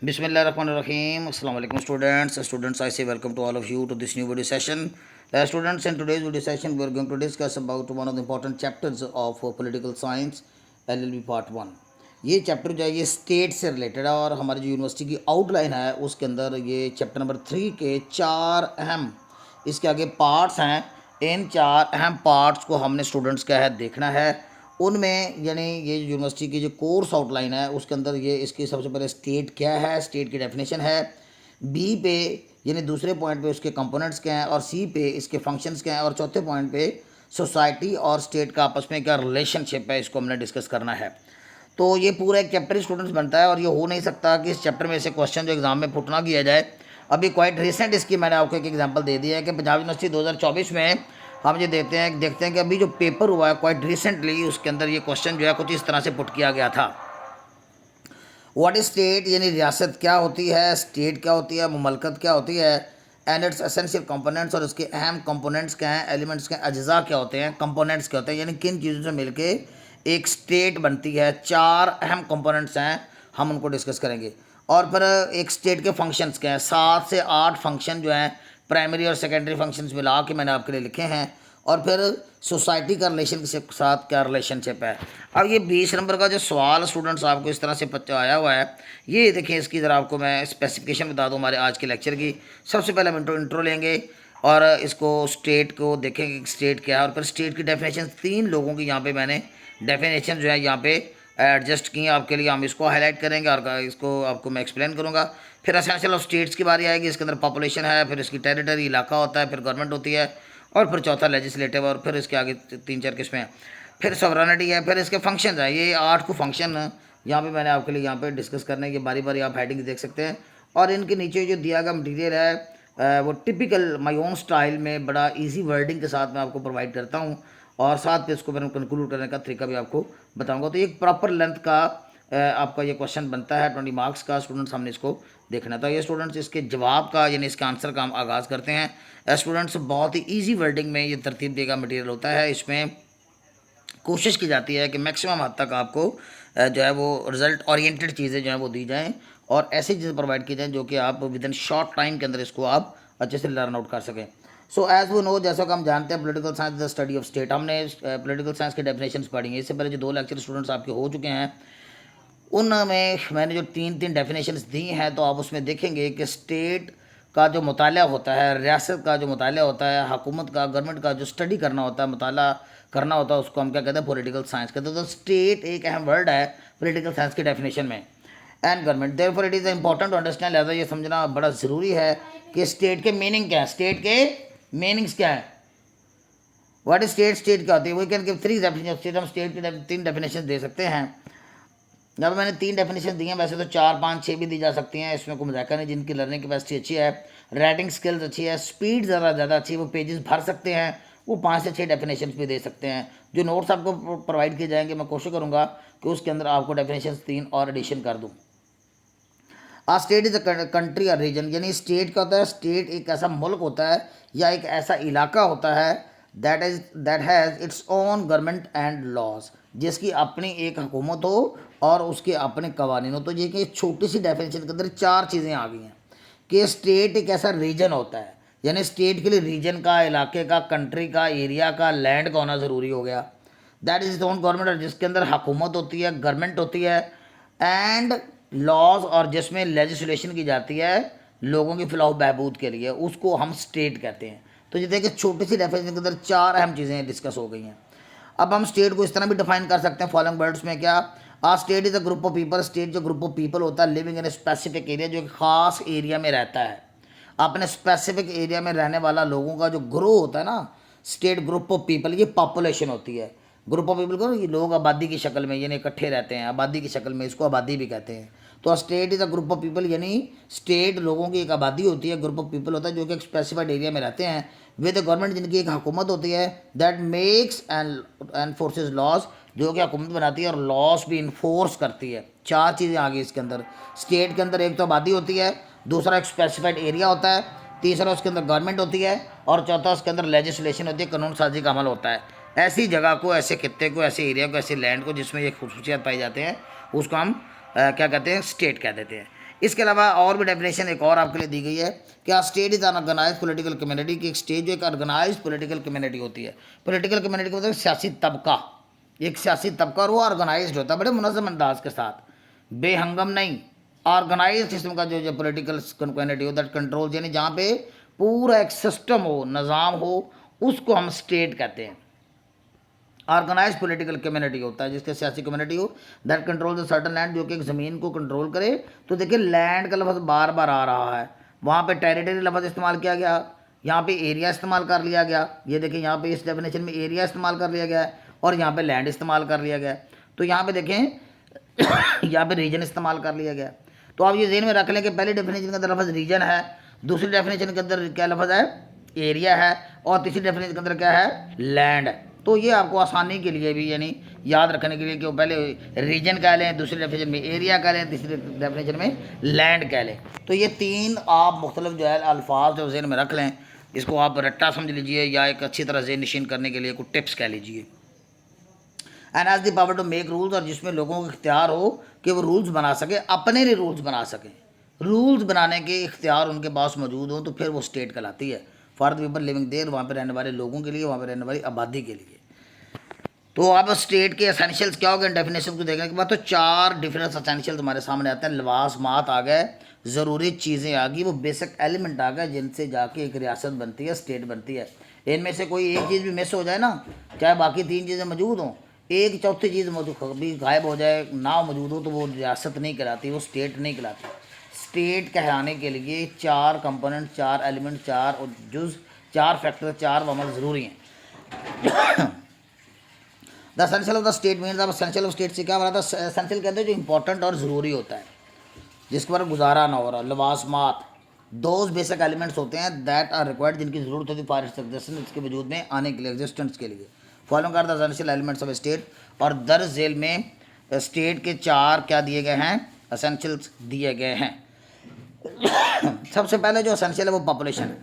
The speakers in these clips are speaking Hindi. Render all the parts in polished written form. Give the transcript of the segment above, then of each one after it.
Bismillahirrahmanirrahim. Assalamu alaikum students. I say welcome to all of you to this new video session. Students, in today's video session we are going to discuss about one of the important chapters of political science, LLB part 1. ये चैप्टर जो है ये स्टेट से रिलेटेड है और हमारी जो यूनिवर्सिटी की आउटलाइन है उसके अंदर ये चैप्टर नंबर 3 के 4 अहम इसके आगे पार्ट्स हैं। इन 4 अहम पार्ट्स को हमने स्टूडेंट्स क्या है देखना है। उनमें यानी ये यूनिवर्सिटी की जो कोर्स आउटलाइन है उसके अंदर ये इसकी सबसे पहले स्टेट क्या है, स्टेट की डेफिनेशन है। बी पे यानी दूसरे पॉइंट पे उसके कंपोनेंट्स क्या हैं और सी पे इसके फंक्शंस क्या हैं और चौथे पॉइंट पे सोसाइटी और स्टेट का आपस में क्या रिलेशनशिप है, इसको हमने डिस्कस करना है। तो ये पूरा एक चैप्टर स्टूडेंट्स बनता है और ये हो नहीं सकता कि इस चैप्टर में से क्वेश्चन जो एग्जाम में पुट ना किया जाए। अभी क्वाइट रिसेंट इसकी मैंने आपको एक एग्जांपल दे दिया है कि पंजाब यूनिवर्सिटी 2024 में हम ये देखते हैं कि अभी जो पेपर हुआ है क्वाइट रिसेंटली उसके अंदर ये क्वेश्चन जो है कुछ इस तरह से पुट किया गया था। व्हाट इज स्टेट यानी रियासत क्या होती है, स्टेट क्या होती है, मुमलकत क्या होती है, एंड इट्स एसेंशियल कंपोनेंट्स और उसके अहम कंपोनेंट्स क्या हैं, एलिमेंट्स क्या हैं, अज्जा क्या होते हैं, कंपोनेंट्स क्या होते हैं, यानी किन चीज़ों से मिलके एक स्टेट बनती है। 4 अहम कंपोनेंट्स हैं, हम उनको डिस्कस करेंगे। और फिर एक स्टेट के फंक्शंस क्या हैं, 7 से 8 फंक्शन जो हैं प्राइमरी और सेकेंडरी फंक्शंस मिला के मैंने आपके लिए लिखे हैं। और फिर सोसाइटी का रिलेशन के साथ क्या रिलेशनशिप है। अब ये 20 नंबर का जो सवाल स्टूडेंट्स आपको इस तरह से आया हुआ है, ये देखिए इसकी ज़रा आपको मैं स्पेसिफिकेशन बता दूँ हमारे आज के लेक्चर की। सबसे पहले हम इंट्रो लेंगे और इसको स्टेट को देखेंगे स्टेट क्या है और फिर स्टेट की डेफिनेशन 3 लोगों की यहाँ पे मैंने डेफिनेशन जो है यहाँ पे एडजस्ट की आपके लिए। हम इसको हाईलाइट करेंगे और इसको आपको मैं एक्सप्लेन करूँगा। फिर एसेंशियल ऑफ स्टेट्स की बारी आएगी, इसके अंदर पॉपुलेशन है, फिर इसकी टेरिटरी इलाका होता है, फिर गवर्नमेंट होती है और फिर चौथा लेजिस्लेटिव और फिर इसके आगे 3-4 किस्में हैं। फिर सॉवरेनिटी है, फिर इसके फंक्शन है। ये 8 को फंक्शन यहाँ पे मैंने आपके लिए यहाँ पे डिस्कस करने की बारी बारी आप हेडिंग देख सकते हैं। और इनके नीचे जो दिया गया मटीरियल है वो टिपिकल माई ओन स्टाइल में बड़ा ईजी वर्डिंग के साथ मैं आपको प्रोवाइड करता हूँ और साथ पे इसको मैंने कंक्लूड करने का तरीका भी आपको बताऊँगा। तो एक प्रॉपर लेंथ का आपका ये क्वेश्चन बनता है 20 मार्क्स का। स्टूडेंट्स हमने इसको देखना था। ये स्टूडेंट्स इसके जवाब का यानी इसके आंसर का हम आगाज़ करते हैं। स्टूडेंट्स बहुत ही इजी वर्डिंग में ये तरतीब देगा मटेरियल होता है। इसमें कोशिश की जाती है कि मैक्सिमम हद तक आपको जो है वो रिजल्ट ओरिएंटेड चीज़ें जो है वो दी जाएँ और ऐसी चीज़ें प्रोवाइड की जाएँ जो कि आप विद इन शॉर्ट टाइम के अंदर इसको आप अच्छे से लर्न आउट कर सकें। सो एज वो नो, जैसा कि हम जानते हैं political science the study of state. हमने पॉलिटिकल साइंस के डेफिनेशंस पढ़ी हैं। इससे पहले जो 2 लेक्चर स्टूडेंट्स आपके हो चुके हैं उनमें मैंने जो 3 डेफिनेशंस दी हैं तो आप उसमें देखेंगे कि स्टेट का जो मुताला होता है, रियासत का जो मुताला होता है, हुकूमत का, गवर्नमेंट का जो स्टडी करना होता है, मुताला करना होता है, उसको हम क्या कहते हैं, पॉलिटिकल साइंस कहते हैं। तो स्टेट एक अहम वर्ड है पॉलिटिकल साइंस की डेफिनेशन में। And government therefore it is important to understand, लिहाजा ये समझना बड़ा ज़रूरी है कि स्टेट के मीनिंग क्या है, स्टेट के मीनिंग्स क्या है। व्हाट इज स्टेट, स्टेट क्या होती है। We can give 3 definition state. हम स्टेट की 3 डेफिनेशन दे सकते हैं। जब मैंने 3 डेफिनेशन दी हैं, वैसे तो 4, 5, 6 भी दी जा सकती हैं, इसमें कोई मजाक नहीं। जिनकी लर्निंग कैपेसिटी अच्छी है, राइटिंग स्किल्स अच्छी है, स्पीड ज़्यादा अच्छी है, वो पेजेस भर सकते हैं, वो 5 से 6 डेफिनेशन भी दे सकते हैं। जो नोट्स आपको प्रोवाइड किए जाएंगे मैं कोशिश करूँगा कि उसके अंदर आपको डेफिनेशन 3 और एडिशन कर दूँ। आ स्टेट इज़ अ कंट्री और रीजन, यानी स्टेट क्या होता है, स्टेट एक ऐसा मुल्क होता है या एक ऐसा इलाका होता है that has its own government and laws, जिसकी अपनी एक हुकूमत हो और उसके अपने कवानीन हो। तो ये कि छोटी सी डेफिनेशन के अंदर 4 चीज़ें आ गई हैं कि स्टेट एक ऐसा रीजन होता है, यानी स्टेट के लिए रीजन का, इलाके का, कंट्री का, एरिया का, लैंड का होना ज़रूरी हो गया। That is it's own government, जिसके अंदर हुकूमत होती है, गवर्नमेंट होती है, एंड लॉज और जिसमें लेजिस्लेशन की जाती है लोगों की फलाह बहबूद के लिए, उसको हम स्टेट कहते हैं। तो ये देखिए छोटी सी डेफिनेशन के अंदर 4 अहम चीज़ें डिस्कस हो गई हैं। अब हम स्टेट को इस तरह भी डिफाइन कर सकते हैं फॉलोइंग वर्ड्स में। क्या a state is a group of people, state जो ग्रुप ऑफ पीपल होता है living in a specific area, जो एक ख़ास एरिया में रहता है, अपने स्पेसिफिक एरिया में रहने वाला लोगों का जो ग्रुप होता है ना, स्टेट ग्रुप ऑफ पीपल, ये पॉपुलेशन होती है। ग्रुप ऑफ पीपल को ये लोग आबादी की शक्ल में यानी इकट्ठे रहते हैं, आबादी की शक्ल में, इसको आबादी भी कहते हैं। तो state is a group of people, यानी स्टेट लोगों की एक आबादी होती है, ग्रुप ऑफ पीपल होता है जो कि एक स्पेसिफाइड एरिया में रहते हैं, विद गवर्नमेंट जिनकी एक हुकूमत होती है, that makes and forces laws, जो कि हुकूमत बनाती है और लॉस भी इन्फोर्स करती है। 4 चीज़ें आ गई इसके अंदर। स्टेट के अंदर एक तो आबादी होती है, दूसरा एक स्पेसिफाइड एरिया होता है, तीसरा उसके अंदर गवर्नमेंट होती है और चौथा उसके अंदर लेजिस्लेशन होती है, कानून साजी का अमल होता है। ऐसी जगह को, ऐसे खित्ते को, ऐसे एरिया को, ऐसे लैंड को जिसमें ये खूबसूरतियात पाई जाते हैं, उसको हम क्या कहते हैं, स्टेट कह देते हैं। इसके अलावा और भी डेफिनेशन एक और आपके लिए दी गई है कि state is an organise political community, की एक स्टेट जो एक ऑर्गेनाइज पॉलिटिकल कम्युनिटी होती है। पॉलिटिकल कम्युनिटी मतलब सियासी तबका, एक सियासी तबका, और वो ऑर्गेनाइज होता है बड़े मुनज़्ज़म अंदाज के साथ, बेहंगम नहीं, ऑर्गेनाइज किस्म का जो पॉलिटिकल कम्युनिटी हो, दैट कंट्रोल, यानी जहाँ पे पूरा एक सिस्टम हो, निज़ाम हो, उसको हम स्टेट कहते हैं। ऑर्गेनाइज पॉलिटिकल कम्युनिटी होता है जिसके सियासी कम्युनिटी हो, that control the certain land, जो कि एक ज़मीन को कंट्रोल करे। तो देखिए लैंड का लफ्ज़ बार बार आ रहा है, वहाँ पे टेरिटरी लफ्ज़ इस्तेमाल किया गया, यहाँ पे एरिया इस्तेमाल कर लिया गया। ये देखिए यहाँ पे इस डेफिनेशन में एरिया इस्तेमाल कर लिया गया है और यहाँ पे लैंड इस्तेमाल कर लिया गया है। तो यहाँ पे देखें यहाँ पे रीजन इस्तेमाल कर लिया गया। तो आप ये ज़हन में रख लें कि पहली डेफिनेशन के अंदर लफ्ज़ रीजन है, दूसरी डेफिनेशन के अंदर क्या लफ्ज़ है, एरिया है, और तीसरी डेफिनेशन के अंदर क्या है, लैंड है। तो ये आपको आसानी के लिए भी, यानी याद रखने के लिए कि वो पहले रीजन कह लें, दूसरी डेफिनेशन में एरिया कह लें, तीसरी डेफिनेशन में लैंड कह लें। तो ये तीन आप मुख्तलिफ जो है अल्फाज जो ज़हन में रख लें, इसको आप रट्टा समझ लीजिए या एक अच्छी तरह ज़हन नशीन करने के लिए कुछ टिप्स कह लीजिए। And has the power to make rules, और जिसमें लोगों को इख्तियार हो कि वो रूल्स बना सके, अपने लिए रूल्स बना सकें, रूल्स बनाने के इख्तियार उनके पास मौजूद हो, तो फिर वो स्टेट कहलाती है। For the people living there, वहाँ पर रहने वाले लोगों के लिए, वहाँ पर रहने वाली आबादी के लिए। तो अब स्टेट के एसेंशियल्स क्या हो गए, डेफिनेशन को देखने के बाद तो चार डिफरेंट एसेंशियल्स हमारे सामने आते हैं। लवाजमात आ गए, ज़रूरी चीज़ें आ गई, वो बेसिक एलिमेंट आ गए जिनसे जाके एक रियासत बनती है, स्टेट बनती है। इनमें से कोई एक चीज़ भी मिस हो जाए ना, चाहे बाकी तीन चीज़ें मौजूद हों, एक चौथी चीज़ भी गायब हो जाए, ना मौजूद हो, तो वो रियासत नहीं कहलाती, वो स्टेट नहीं कहलाती। स्टेट कहलाने के लिए चार कंपोनेंट, चार एलिमेंट, चार जुज, चार फैक्टर, चार अमल ज़रूरी हैं। The essential of the state means, अब एसेंशियल ऑफ स्टेट से क्या बना था, एसेंशियल कहते हैं जो इंपॉर्टेंट और ज़रूरी होता है, जिसके पर गुजारा ना हो रहा। लवाजमात दोज बेसिक एलिमेंट्स होते हैं दैट आर रिक्वायर्ड, जिनकी ज़रूरत होती है फॉर इट्स एग्जिस्टेंस, इसके वजूद में आने के लिए, एग्जिस्टेंस के लिए। Following are the essential elements of state, और दर झेल में स्टेट के चार क्या दिए गए हैं, एसेंशियल्स दिए गए हैं। सबसे पहले जो एसेंशियल है वो पॉपुलेशन है।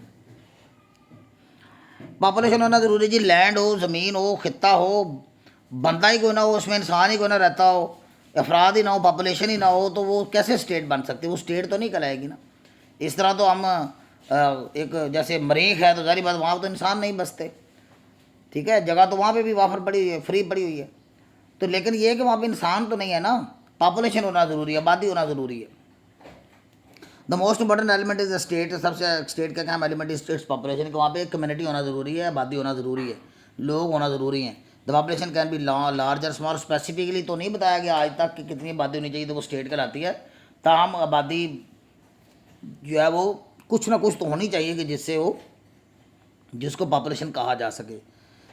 पॉपुलेशन होना ज़रूरी जी, लैंड हो, ज़मीन हो, खित्ता हो, बंदा ही कोई ना हो, उसमें इंसान ही कोई ना रहता हो, अफराद ही ना हो, पॉपुलेशन ही ना हो, तो वो कैसे स्टेट बन सकती है, वो स्टेट तो नहीं कहलाएगी ना। इस तरह तो हम एक जैसे मरीख है तो जारी बात वहाँ तो इंसान नहीं बसते, ठीक है, जगह तो वहाँ पे भी वाफर पड़ी हुई है, फ्री पड़ी हुई है, तो लेकिन ये है कि वहाँ पे इंसान तो नहीं है ना, पॉपुलेशन होना ज़रूरी है, आबादी होना ज़रूरी है। The most important element is the state, सबसे स्टेट का क्या एलिमेंट इज स्टेट्स पॉपुलेशन, के वहाँ पे एक कम्युनिटी होना ज़रूरी है, आबादी होना ज़रूरी है, लोग होना ज़रूरी हैं। The population can be large और स्मॉल, स्पेसिफिकली तो नहीं बताया गया आज तक कि कितनी आबादी होनी चाहिए तो वो स्टेट कहलाती है, ताहम आबादी जो है वो कुछ ना कुछ तो होनी चाहिए कि जिससे वो, जिसको पॉपुलेशन कहा जा सके।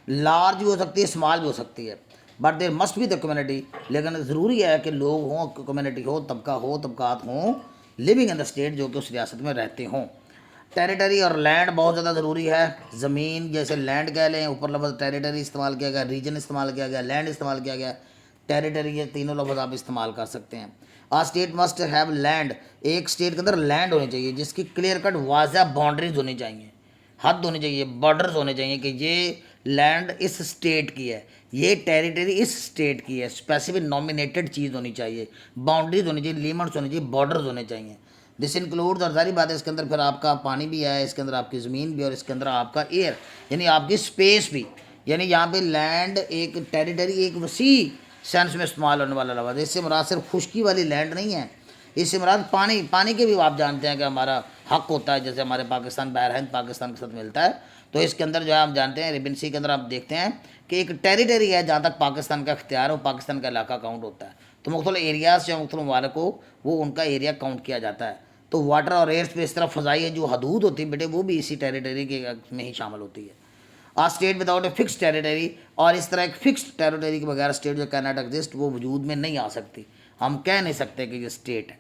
लार्ज भी हो सकती है, स्मॉल भी हो सकती है, बट देर मस्ट भी द कम्युनिटी, लेकिन ज़रूरी है कि लोग हों, कम्युनिटी हो, तबका हो, तबकात हों, लिविंग इन द स्टेट, जो कि उस रियासत में रहते हों। टेरिटरी और लैंड बहुत ज़्यादा ज़रूरी है। ज़मीन जैसे लैंड कह लें, ऊपर लफ्ज़ टेरिटरी इस्तेमाल किया गया, रीजन इस्तेमाल किया गया, लैंड इस्तेमाल किया गया, टेरिटरी, ये तीनों लफ्ज़ आप इस्तेमाल कर सकते हैं। आ स्टेट मस्ट हैव लैंड, एक स्टेट के अंदर लैंड होनी चाहिए जिसकी क्लियर कट वाज़ह बाउंड्रीज होनी चाहिए, हद होनी चाहिए, बॉर्डर्स होने चाहिए कि ये लैंड इस स्टेट की है, ये टेरिटरी इस स्टेट की है, स्पेसिफिक नॉमिनेटेड चीज़ होनी चाहिए, बाउंड्रीज होनी चाहिए, लिमिट्स होनी चाहिए, बॉर्डर्स होने चाहिए। दिस इंक्लूड्स, और सारी बात है इसके अंदर फिर आपका पानी भी है, इसके अंदर आपकी ज़मीन भी, और इसके अंदर आपका एयर, यानी आपकी स्पेस भी, यानी यहाँ पे लैंड एक टेरिटरी एक वसी सेंस में इस्तेमाल होने वाला लफ्ज़। इससे मुराद सिर्फ खुश्की वाली लैंड नहीं है, इससे मुराद पानी, पानी के भी आप जानते हैं कि हमारा हक होता है, जैसे हमारे पाकिस्तान बहर हिंद पाकिस्तान के साथ मिलता है, तो इसके अंदर जो है आप जानते हैं अरेबियन सी के अंदर आप देखते हैं कि एक टेरिटरी है जहाँ तक पाकिस्तान का इख्तियार हो, पाकिस्तान का इलाका काउंट होता है, तो मुख्तलिफ एरियाज़ जो मुख्तलिफ ममालिक हो वो उनका एरिया काउंट किया जाता है। तो वाटर और एयर स्पेस तरफ फ़ज़ाई है जो हदूद होती है बेटे, वो भी इसी टेरिटरी के में ही शामिल होती है। A state without a fixed territory, और इस तरह एक फिक्स टेरिटरी के बगैर स्टेट जो कैन नॉट एग्जिस्ट, वो वजूद में नहीं आ सकती, हम कह नहीं सकते कि ये स्टेट है।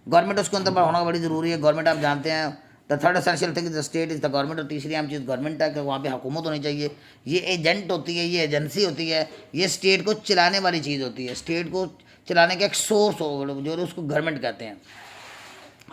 गवर्नमेंट उसके अंदर होना बड़ी ज़रूरी है। गवर्नमेंट आप जानते हैं the third essential thing the state is the government, और तीसरी अहम चीज़ गवर्नमेंट है कि वहाँ पे हुकूमत होनी चाहिए, ये एजेंट होती है, ये एजेंसी होती है, ये स्टेट को चलाने वाली चीज़ होती है, स्टेट को चलाने का एक सोर्स हो जो उसको गवर्नमेंट कहते हैं,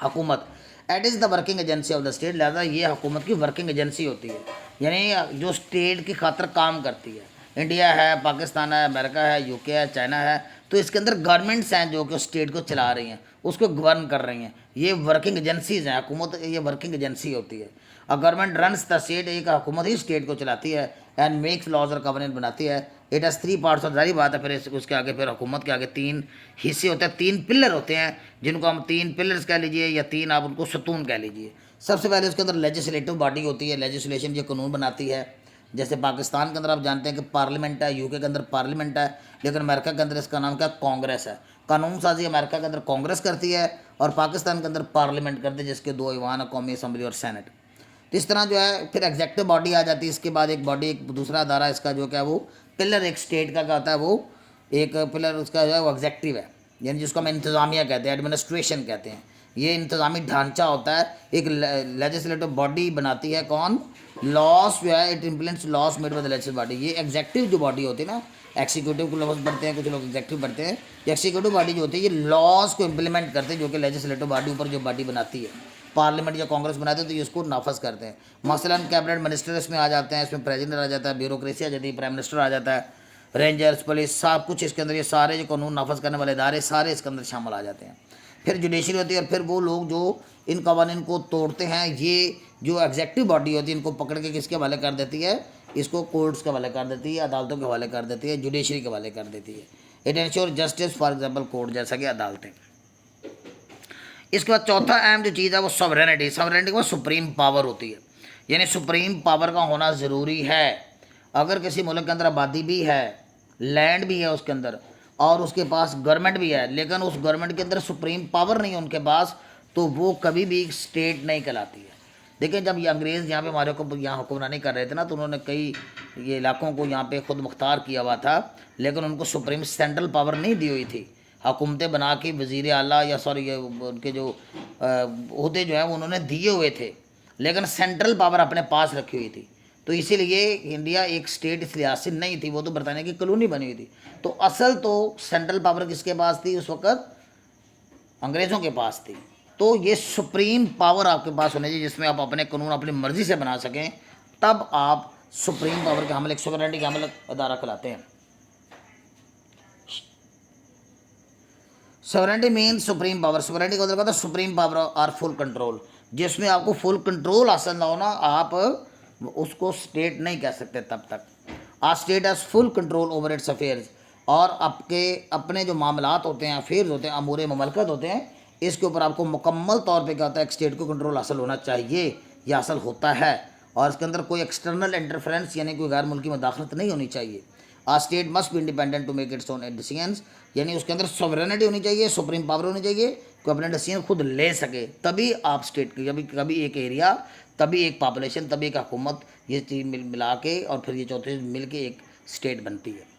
हुकूमत। It is the working agency of the state, लिहाजा ये हुकूमत की वर्किंग एजेंसी होती है, यानी जो स्टेट की खातर काम करती है। इंडिया है, पाकिस्तान है, अमेरिका है, यूके है, चाइना है, तो इसके अंदर गवर्नमेंट्स हैं जो कि स्टेट को चला रही हैं, उसको गवर्न कर रही हैं। ये वर्किंग एजेंसीज हैं, हुकूमत ये वर्किंग एजेंसी होती है। A government runs the state, एक हुकूमत ही स्टेट को चलाती है। एंड मेक्स लॉज और गवर्नेंस बनाती है। इट हैज़ थ्री पार्ट्स, और जारी बात है फिर उसके आगे फिर हुकूमत के आगे तीन हिस्से होते हैं, तीन पिलर होते हैं, जिनको हम तीन पिलर्स कह लीजिए या तीन आप उनको सतून कह लीजिए। सबसे पहले उसके अंदर लेजिस्लेटिव बॉडी होती है, लेजिस्लेशन, ये कानून बनाती है। जैसे पाकिस्तान के अंदर आप जानते हैं कि पार्लियामेंट है, यूके के अंदर पार्लियामेंट है, लेकिन अमेरिका के अंदर इसका नाम क्या, कांग्रेस है। कानून साजी अमेरिका के अंदर कांग्रेस करती है और पाकिस्तान के अंदर पार्लियामेंट करती है, जिसके दो ईवान है, कौमी असम्बली और सेनेट। तो इस तरह जो है फिर एग्जेक्टिव बॉडी आ जाती है। इसके बाद एक बॉडी, एक दूसरा अदारा इसका जो क्या वो पिलर एक स्टेट का क्या होता है, वो एक पिलर उसका जो है वो एग्जेक्टिव है, यानी जिसको हम इंतज़ामिया कहते हैं, एडमिनिस्ट्रेशन कहते हैं। ये इंतज़ामी ढांचा होता है। एक लेजिस्लेटिव बॉडी बनाती है कौन, लॉस जो है, it implements loss made by the legislative body. ये एग्जेक्टिव जो बॉडी होती है ना, एक्सिक्यूटिव को लफ्ज़ पढ़ते हैं, कुछ लोग एग्जेक्टिव पढ़ते हैं। एक्सिक्यूटिव बॉडी जो होती है ये लॉज को इम्प्लीमेंट करते हैं, जो कि लेजिस्लेटिव बॉडी ऊपर जो बॉडी बनाती है, पार्लियामेंट या कांग्रेस बनाते हैं, तो ये उसको नाफज करते हैं। मसलन कैबिनेट मिनिस्टर इसमें आ जाते हैं, इसमें प्रेसिडेंट आ जाता है, ब्यूरोक्रेसी आ जाती है, प्राइम मिनिस्टर आ जाता है, रेंजर्स, पुलिस, सब कुछ इसके अंदर, ये सारे जो कानून नाफज करने वाले इदारे सारे इसके अंदर शामिल आ जाते हैं। फिर जुडिशरी होती है, और फिर वो लोग जो इन कवानीन को तोड़ते हैं, ये जो एग्जेक्टिव बॉडी होती है, इनको पकड़ के किसके हवाले कर देती है, इसको कोर्ट्स के हवाले कर देती है, अदालतों के हवाले कर देती है, जुडिशरी के हवाले कर देती है। It ensure justice, for example court जैसा कि अदालतें। इसके बाद चौथा अहम जो चीज़ है वो सॉवरेनिटी। सॉवरेनिटी के बाद सुप्रीम पावर होती है, यानी सुप्रीम पावर का होना ज़रूरी है। अगर किसी मुल्क के अंदर आबादी भी है, लैंड भी है उसके अंदर, और उसके पास गवर्नमेंट भी है, लेकिन उस गवर्नमेंट के अंदर सुप्रीम पावर नहीं है उनके पास, तो वो कभी भी स्टेट नहीं कहलाती है। देखिए, जब ये अंग्रेज़ यहाँ पे हमारे को यहाँ हुक्मरानी कर रहे थे ना, तो उन्होंने कई ये इलाकों को यहाँ पे खुद मुख्तार किया हुआ था, लेकिन उनको सुप्रीम सेंट्रल पावर नहीं दी हुई थी। हुकूमतें बना के वज़ीर आला या सॉरी ये उनके जो ओहदे जो हैं वो उन्होंने दिए हुए थे, लेकिन सेंट्रल पावर अपने पास रखी हुई थी। तो इसीलिए इंडिया एक स्टेट इस लिहाज से नहीं थी, वो तो बरतानिया की कॉलोनी बनी हुई थी। तो असल तो सेंट्रल पावर किसके पास थी उस वक़्त, अंग्रेज़ों के पास थी। तो ये सुप्रीम पावर आपके पास होनी चाहिए, जिसमें आप अपने कानून अपनी मर्ज़ी से बना सकें, तब आप सुप्रीम पावर के हमल, एक सोवरेनिटी के हमल अदारा कहलाते हैं। Sovereignty mean supreme power. Sovereignty का मतलब होता है सुप्रीम पावर और फुल कंट्रोल, जिसमें आपको फुल कंट्रोल हासिल ना होना, आप उसको स्टेट नहीं कह सकते तब तक। A state has full control over its affairs, और आपके अपने जो मामलात होते हैं, अफेयर्स होते हैं, अमूर ममलकत होते हैं, इसके ऊपर आपको मुकम्मल तौर पे क्या होता है, एक स्टेट को कंट्रोल हासिल होना चाहिए, यह हासिल होता है। और इसके अंदर कोई एक्सटर्नल इंटरफेरेंस यानी कोई गैर मुल्की मदाखलत नहीं होनी चाहिए। A state must be independent to make its own decisions, यानी उसके अंदर सॉवरेनिटी होनी चाहिए, सुप्रीम पावर होनी चाहिए, कोई अपने डिसीजन खुद ले सके, तभी आप स्टेट की कभी एक एरिया, तभी एक पॉपुलेशन, तभी एक हुकूमत, ये चीज़ मिला के और फिर ये चौथी मिल के एक स्टेट बनती है।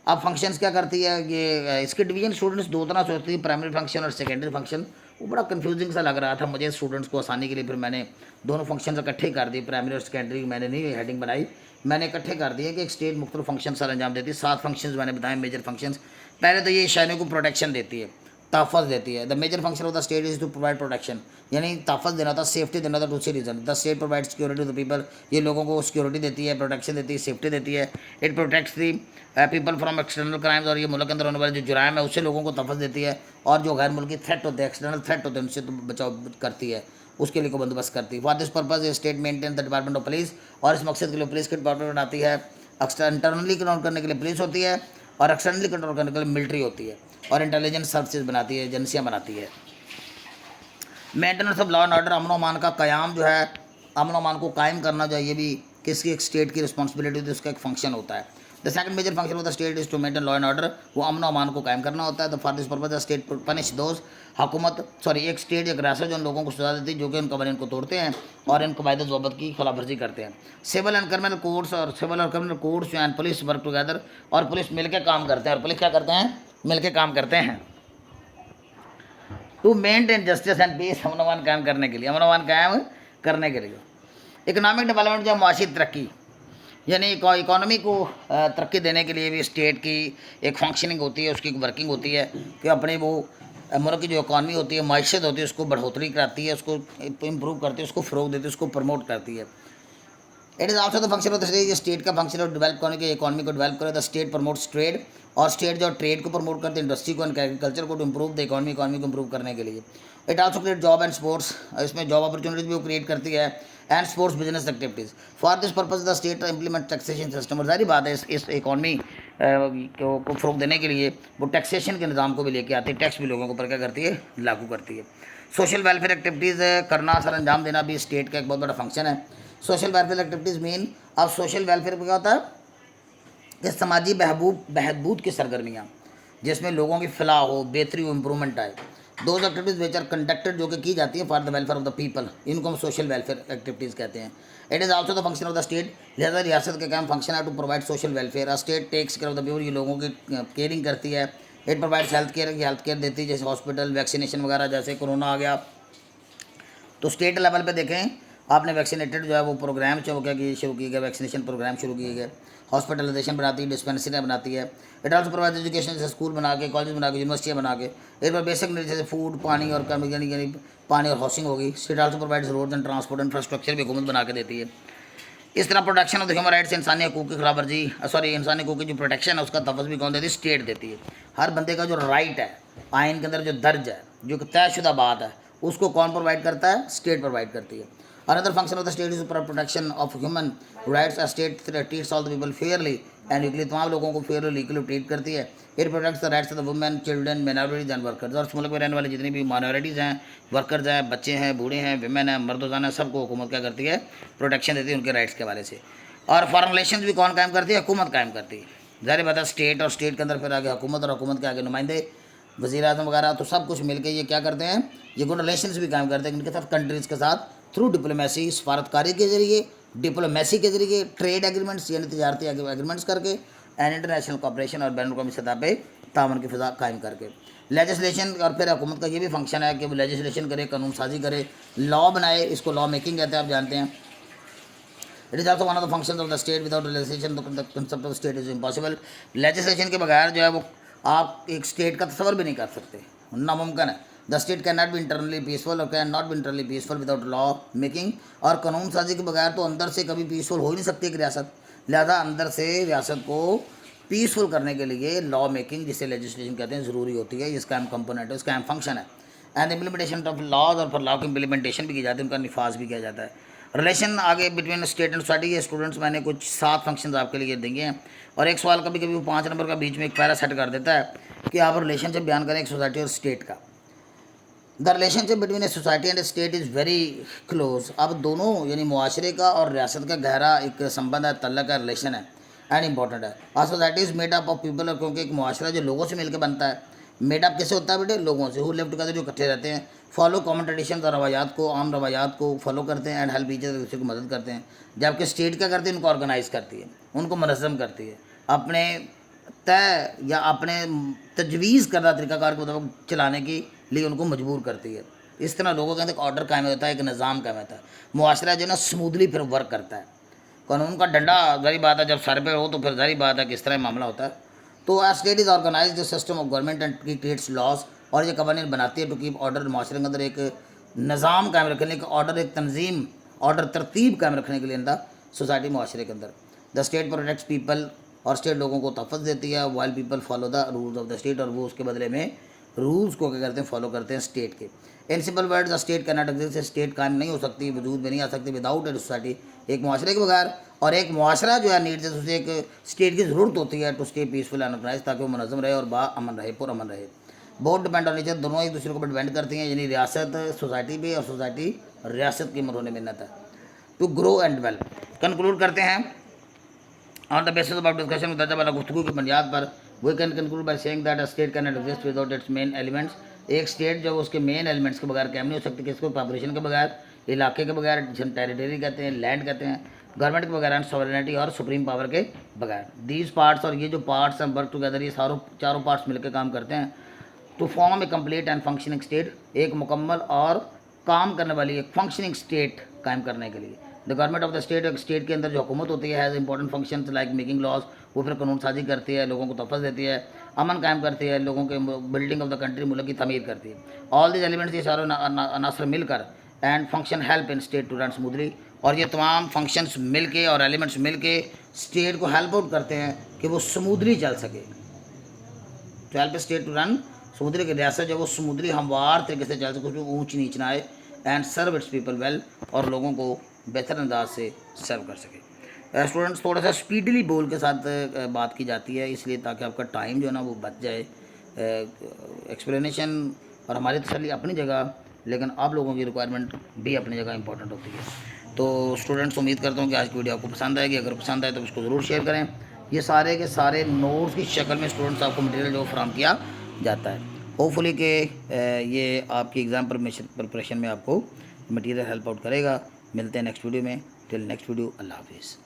अब फंक्शंस क्या करती है ये, इसके डिवीजन स्टूडेंट्स दो तरह से होती है, प्राइमरी फंक्शन और सेकेंडरी फंक्शन। वो बड़ा कंफ्यूजिंग सा लग रहा था मुझे स्टूडेंट्स को आसानी के लिए, फिर मैंने दोनों फंक्शन इकट्ठे कर दिए, प्राइमरी और सेकेंडरी मैंने नहीं हेडिंग बनाई, मैंने इकट्ठे कर दिए कि एक स्टेट मुख्तलिफ फंक्शन सर अंजाम देती है। 7 फंक्शंस मैंने बताए मेजर फंक्शंस। पहले तो ये शहरों को प्रोटेक्शन देती है, तहफ़्फ़ुज़ देती है। The major function of the state is to provide protection, यानी तहफ़्फ़ुज़ देना था, सेफ्टी देना था, दूसरी reason the state provide security to the people, ये लोगों को सिक्योरिटी देती है, प्रोटेक्शन देती है, सेफ्टी देती है। It protects the people from external crimes, और ये मुल्क के अंदर होने वाले जो जुराइम है उससे लोगों को तहफ़्फ़ुज़ देती है, और जो गैर मुल्की थ्रेट होते हैं, एक्सटर्नल थ्रेट होते हैं, उनसे तो बचाव करती है, उसके लिए को बंदोबस्त करती है। For this purpose state maintain the department of police, और इस मकसद के लिए पुलिस के डिपार्टमेंट बनाती है। इंटरनली कंट्रोल करने के लिए पुलिस होती है, और एक्सटर्नली कंट्रोल करने के लिए मिलिट्री होती है, और इंटेलिजेंस सर्विसेज बनाती है, एजेंसियाँ बनाती है। Maintenance of law and order, अमन अमान का क़याम जो है, अमन अमान को कायम करना जो है, ये भी किसकी, एक स्टेट की रिस्पॉन्सिबिलिटी होती है, उसका एक फंक्शन होता है। The second major function of the state is to maintain law and order, वो अमन अमान को कायम करना होता है। The for this purpose the state punish those, एक स्टेट एक रास्ता जो उन लोगों को सजा देती है जो कि उन कवानीन को तोड़ते हैं और इन कवायद ज़वाबित की खिलाफवर्जी करते हैं। सिविल एंड क्रिमिनल कोर्ट्स, और सिविल और criminal courts and police work together, और पुलिस मिलकर काम करते हैं, और पुलिस क्या करते हैं, मिलकर काम करते हैं to maintain justice and peace, अमन अमान कायम करने के लिए, अमन अमान कायम करने के लिए। इकोनॉमिक डेवलपमेंट जो माशी तरक्की, यानी इकॉनमी को तरक्की देने के लिए भी स्टेट की एक फंक्शनिंग होती है, उसकी एक वर्किंग होती है कि अपने वो मुल्क की जो इकॉनमी होती है, मायशत होती है, उसको बढ़ोतरी कराती है, उसको इम्प्रूव करती है, उसको फ़रोग देती है, उसको प्रमोट करती है। It is also the function of the state, state का फंक्शन ऑफ डेवलप करने के, इकोनॉमी को डेवलप करे। द स्टेट प्रमोट्स ट्रेड, और स्टेट जो ट्रेड को प्रमोट करते हैं, इंडस्ट्री को एंड एग्रीकल्चर को, टू इम्प्रूव द इकोनॉमी को इम्प्रूव करने के लिए। It also create job and sports, इसमें जॉब अपॉर्चुनिटीज भी वो क्रिएट करती है, and sports business activities. For this purpose the state implement taxation system, और सारी बात है इस इकॉनमी को फ़रोग देने के लिए वो टैक्सेशन के निज़ाम को भी लेके आती है, टैक्स भी लोगों के ऊपर क्या करती है, लागू करती है। सोशल वेलफेयर एक्टिविटीज़ करना, सर अंजाम देना भी स्टेट का एक बहुत बड़ा फंक्शन है। सोशल वेलफेयर एक्टिविटीज़ मीन, अब सोशल वेलफेयर में क्या होता है कि समाजी बहबूद की सरगर्मियाँ, जिसमें लोगों की फलाह हो, बेहतरी हो, इम्प्रूवमेंट आए। Those activities which are conducted, जो कि की जाती है for the welfare of the people, इनको हम सोशल वेलफेयर एक्टिविटीज़ कहते हैं। It is also the function of the state, लिहाजा रियासत का काम फंक्शन है to provide social welfare. State takes care of the people, ये लोगों की केयरिंग करती है। इट प्रोवाइड्स हेल्थ केयर देती है, जैसे हॉस्पिटल, वैक्सीनेशन वगैरह, जैसे कोरोना आ गया तो स्टेट लेवल पे देखें आपने वैक्सीनेटेड जो है वो प्रोग्राम जो क्या शुरू किए गए, वैक्सीनेशन प्रोग्राम शुरू किए गए। हॉस्पिटलाइजेशन बनाती है, डिस्पेंसरी बनाती है। इट ऑल्सो प्रोवाइड एजुकेशन, जैसे स्कूल बना के, कॉलेज बना के, यूनिवर्सिटियाँ बना के। एक बार बेसिक नीड जैसे फूड, पानी और यानी पानी और हाउसिंग होगी। State also provides roads and transport infrastructure भी हुकूमत बना के देती है। इस तरह protection of the human rights, इंसानी हकूक़ की खिलाफवर्जी, इंसानी हकूक़ की जो प्रोटेक्शन है उसका तफज़ भी कौन देती है, स्टेट देती है। हर बंदे का जो राइट है आइन के अंदर जो दर्ज है, जो तयशुदा बात है, उसको कौन प्रोवाइड करता है, स्टेट प्रोवाइड करती है। Another function of the state is protection of human rights. State treats all the people Fairlie and equally, तमाम लोगों को फेयरली इक्वली ट्रीट करती है। It protects the rights of the women, children, minorities and workers, और इस मुल्क में रहने वाले जितनी भी माइनॉरिटीज़ हैं, वर्कर्स हैं, बच्चे हैं, बूढ़े हैं, विमेन हैं, मर्दाना हैं, सबको हुकूमत क्या करती है, प्रोटेक्शन देती है उनके राइट्स के हवाले से। और फॉरेन रिलेशन भी कौन कायम करती है, हुकूमत कायम करती है। ज़ाहिर बात है स्टेट और स्टेट के अंदर फिर आगे हुकूमत, और हुकूमत के आगे नुमाइंदे, वज़ीर आज़म वगैरह, तो सब कुछ मिलकर ये क्या करते हैं, ये गुड रिलेशंस भी कायम करते हैं इनके साथ, कंट्रीज़ के साथ, थ्रू डिप्लोमेसी, सफारतकारी के ज़रिए, डिप्लोमेसी के ज़रिए, ट्रेड एग्रीमेंट्स यानी तजारती एग्रीमेंट्स करके, एंड इंटरनेशनल कॉपरेशन और बैन अवी सतह पर तावन की फ़िज़ा कायम करके। लेजिस्लेशन, और फिर हुकूमत का ये भी फंक्शन है कि वो लेजिस्लेशन करे, कानून साजी करे, लॉ बनाए, इसको लॉ मेकिंग कहते हैं, आप जानते हैं। It is also one of the function of the state, without legislation the concept of state is impossible. Legislation के बगैर जो है वो आप एक स्टेट का तस्वर भी नहीं कर सकते, नामुमकिन है। The state can not be internally peaceful और can not be internally peaceful without law making, और कानून साजी के बगैर तो अंदर से कभी पीसफुल हो ही नहीं सकती एक रियासत। लिहाजा अंदर से रियासत को पीसफुल करने के लिए लॉ मेकिंग, जिसे लेजिस्लेशन कहते हैं, ज़रूरी होती है। इसका अहम कंपोनेंट है, इसका अहम फंक्शन है। एंड इम्प्लीमेंटेशन ऑफ लॉज, और फिर लॉ की इम्प्लीमेंटेशन भी की जाती है, उनका निफाज भी किया जाता है। रिलेशन आगे बिटवीन स्टेट एंड सोसाइटी, ये स्टूडेंट्स मैंने कुछ 7 फंक्शंस आपके लिए देंगे हैं, और एक सवाल कभी कभी वो 5 नंबर का बीच में एक पैरा सेट कर देता है कि आप रिलेशनशिप बयान करें एक सोसाइटी और स्टेट का। The relationship between a society and state is very close. अब दोनों यानी मुआशरे का और रियासत का गहरा एक संबंध है, तल्लक है, रिलेशन है, एंड इंपॉर्टेंट है। और society is made up of people, क्योंकि एक मुआशरा जो लोगों से मिलकर बनता है। मेड अप कैसे होता है बेटे, लोगों से, हु लिव टुगेदर, जो इकट्ठे रहते हैं। फॉलो कॉमन ट्रेडिशन और रवायात को, आम रवायात को फॉलो करते हैं, एंड हेल्प ईच अदर, दूसरे को मदद करते हैं। जबकि स्टेट क्या करती है, उनको ऑर्गेनाइज करती है, उनको मनज़म करती है, अपने तय या अपने तजवीज़ करदा तरीक़ाकार के मुताबिक चलाने के लिए उनको मजबूर करती है। इस तरह लोगों के अंदर एक ऑर्डर कायम होता है, एक निज़ाम कायम होता है। मुआशरा जो है ना स्मूथली फिर वर्क करता है। कानून का डंडा जारी बात है जब सर पे हो तो फिर जारी बात है किस तरह मामला होता है। तो state is organise system of government and creates laws, और ये कवानीन बनाती है टू कीप ऑर्डर, मुआशरे के अंदर एक निज़ाम कायम रखने के, ऑर्डर, एक तंजीम, ऑर्डर, तरतीब कायम रखने के लिए अंदर सोसाइटी, मुआशरे के अंदर। द स्टेट प्रोटेक्ट्स पीपल, और स्टेट लोगों को तहफ़्फ़ुज़ देती है, while people follow the rules of the state, और वो उसके बदले में रूल्स को क्या करते हैं, फॉलो करते हैं स्टेट के। In simple words, the state can not exist, state कायम नहीं हो सकती, वजूद में नहीं आ सकती विदाउट ए सोसाइटी, एक मुआशरे के बगैर। और एक मुआशरा जो है नीड्स है, उसे एक स्टेट की ज़रूरत होती है to stay peaceful and organise, ताकि वो मुनज़्ज़म रहे और बाअमन रहे, पुरअमन रहे। Both depend on each other, दोनों एक दूसरे को डिपेंड करती हैं, यानी रियासत सोसाइटी पे और सोसाइटी रियासत की मरहून मिन्नत है। To grow and develop, conclude करते हैं on the basis of discussion, दर्जा वाला गुफ्तगू की बुनियाद पर, we can conclude by saying that a state can not exist without its main elements. एक स्टेट जो उसके मेन एलिमेंट्स के बगैर कायम नहीं हो सकती, किसको, पॉपुलेशन के बगैर, इलाके के बगैर, टेरिटरी कहते हैं, लैंड कहते हैं, गवर्नमेंट के बगैर, एंड सॉवरेनिटी और सुप्रीम पावर के बगैर। दीज पार्ट्स, और ये जो पार्ट्स हैं, वर्क टुगेदर, ये चारों पार्ट्स मिलकर काम करते हैं to form a complete and functioning state, एक मुकम्मल और काम करने वाली एक फंक्शनिंग स्टेट कायम करने के लिए। The government of the state, एक स्टेट के अंदर जो हुकूमत होती है, has important function like making laws, वो फिर कानून साजी करती है, लोगों को तहफ़्फ़ुज़ देती है, अमन कायम करती है, लोगों के बिल्डिंग ऑफ द कंट्री, मुल्क की तमीर करती है। ऑल दीज एलिमेंट्स, ये सारे अनासर मिलकर, and function help in state to run smoothly, और ये तमाम फंक्शंस मिल के और एलिमेंट्स मिल के स्टेट को हेल्प आउट करते हैं कि वो स्मूथली चल सके, to help state to run समुद्री की रियासत जो वो समुद्री हमवार तरीके से चल सके, कुछ भी ऊँच नीच ना आए, and serve its people well, और लोगों को बेहतर अंदाज से सर्व कर सके। स्टूडेंट्स थोड़ा सा स्पीडली बोल के साथ बात की जाती है, इसलिए ताकि आपका टाइम जो है ना वो बच जाए। एक्सप्लेनेशन और हमारी तसल्ली अपनी जगह, लेकिन आप लोगों की रिक्वायरमेंट भी अपनी जगह इंपॉर्टेंट होती है। तो स्टूडेंट्स उम्मीद करता हूँ कि आज की वीडियो आपको पसंद आएगी। अगर पसंद आए तो इसको ज़रूर शेयर करें। ये सारे के सारे नोट्स की शक्ल में स्टूडेंट्स आपको मटेरियल जो फ्राहम किया जाता है। होपफुली कि ये आपकी एग्ज़ाम प्रिपरेशन में आपको मटेरियल हेल्प आउट करेगा। मिलते हैं नेक्स्ट वीडियो में। टिल नेक्स्ट वीडियो, अल्लाह हाफिज़।